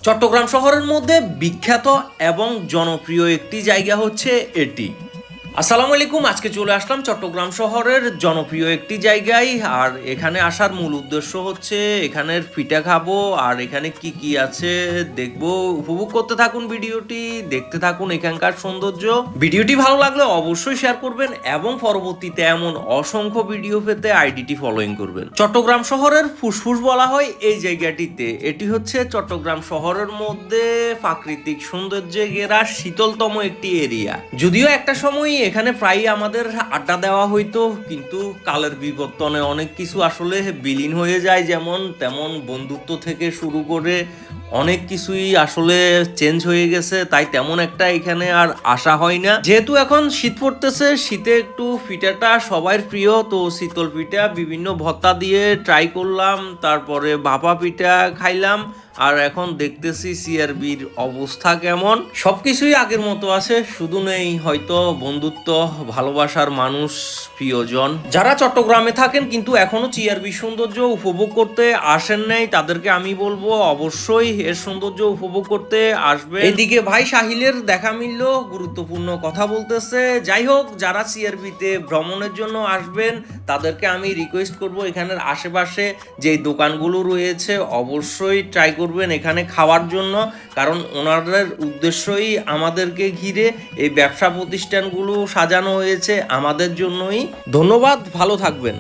চট্টগ্রাম শহরের মধ্যে বিখ্যাত এবং জনপ্রিয় একটি জায়গা হচ্ছে এটি। আসসালামু আলাইকুম, আজকে চলে আসলাম চট্টগ্রাম শহরের জনপ্রিয় একটি জায়গায়। আর এখানে আসার মূল উদ্দেশ্য হচ্ছে এখানের পিঠা খাবো আর এখানে কি কি আছে দেখবো। উপভোগ করতে থাকুন ভিডিওটি, দেখতে থাকুন এখানকার সৌন্দর্য। ভিডিওটি ভালো লাগলে অবশ্যই শেয়ার করবেন এবং পরবর্তীতে এমন অসংখ্য ভিডিও পেতে আইডিটি ফলোইং করবেন। চট্টগ্রাম শহরের ফুসফুস বলা হয় এই জায়গাটিতে। এটি হচ্ছে চট্টগ্রাম শহরের মধ্যে প্রাকৃতিক সৌন্দর্যে ঘেরা শীতলতম একটি এরিয়া। যদিও একটা সময় এখানে প্রায় আমাদের আড্ডা দেওয়া হইতো, কিন্তু কালের বিবর্তনে অনেক কিছু আসলে বিলীন হয়ে যায়, যেমন তেমন বন্ধুত্ব থেকে শুরু করে অনেক কিছুই আসলে চেঞ্জ হয়ে গেছে। তাই তেমন একটা এখানে আর আসা হয় না। যেহেতু এখন শীত পড়তেছে, শীতে একটু পিঠাটা সবার প্রিয়, তো শীতল পিঠা বিভিন্ন ভর্তা দিয়ে ট্রাই করলাম, তারপরে ভাপা পিঠা খাইলাম। আর এখন দেখতেছি সিআরবির অবস্থা কেমন। সবকিছুই আগের মতো আছে, শুধু নেই হয়তো বন্ধুত্ব, ভালোবাসার মানুষ, প্রিয়জন। যারা চট্টগ্রামে থাকেন কিন্তু এখনো সিআরবি সৌন্দর্য উপভোগ করতে আসেন নাই, তাদেরকে আমি বলবো অবশ্যই এর সৌন্দর্য উপভোগ করতে আসবে। এদিকে ভাই সাহিলের দেখা মিলল, গুরুত্বপূর্ণ কথা বলতেছে। যাই হোক, যারা সিআরবিতে ভ্রমণের জন্য আসবেন তাদেরকে আমি রিকোয়েস্ট করব এখানের আশেপাশে যেই দোকানগুলো রয়েছে অবশ্যই ট্রাই করবেন এখানে খাওয়ার জন্য, কারণ ওনাদের উদ্দেশ্যই আমাদেরকে ঘিরে এই ব্যবসা প্রতিষ্ঠানগুলো সাজানো হয়েছে আমাদের জন্যই। ধন্যবাদ, ভালো থাকবেন।